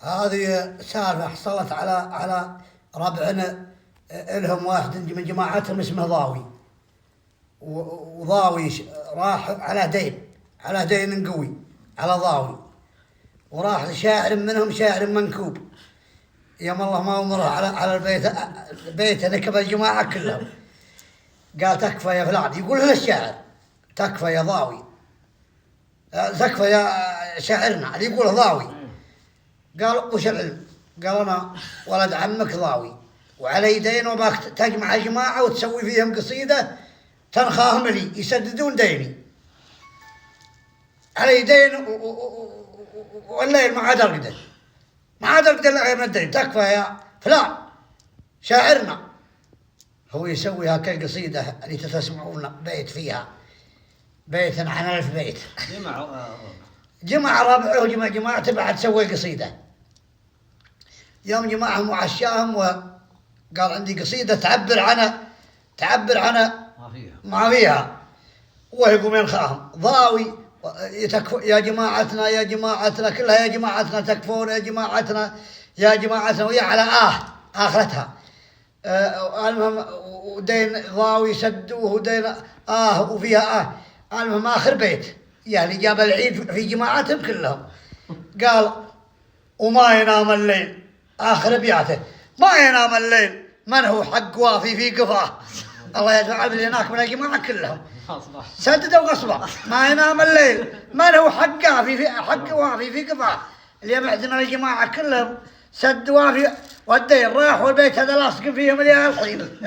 هذه سالفة حصلت على ربعنا، لهم واحد من جماعتهم اسمه ضاوي، وضاوي راح على دين قوي على ضاوي، وراح لشاعر منهم، شاعر منكوب، يوم الله ما أمره على البيت نكب الجماعة كلهم. قال تكفى يا فلان، يقول له الشاعر تكفى يا ضاوي، تكفى يا شاعرنا اللي يقول ضاوي. قال وش العلم؟ قال أنا ولد عمك ضاوي، وعلي دين، وباك تجمع جماعة وتسوي فيهم قصيدة تنخاهم لي يسددون ديني، علي دين والليل ما عاد أقدر غير من الدين. تكفى يا فلان شاعرنا. هو يسوي هكا قصيدة اللي تسمعون بيت فيها بيت عن 1000 بيت. جمع ربعه وجمع جماعته بعد سوي قصيدة. يوم جمعهم وعشاهم وقال عندي قصيدة تعبر عن ما فيها، ويقوم ينخاهم ضاوي يا جماعتنا كلها، يا جماعتنا تكفون، يا جماعتنا ويا على آخرتها. المهم ودين ضاوي يسدوه ودين وفيها المهم آخر بيت يعني جاب العيد في جماعتهم كلهم. قال وما ينام الليل، آخر بياته ما ينام الليل من هو حق وافي في قفاه. الله يجعل اللي هناك من الجماعة كلهم سددوا غصبا، ما ينام الليل من هو حق وافي في قفاه. اللي معدنا الجماعة كلهم سد وافي، والدين راح والبيت هذا لاصق فيهم الحين.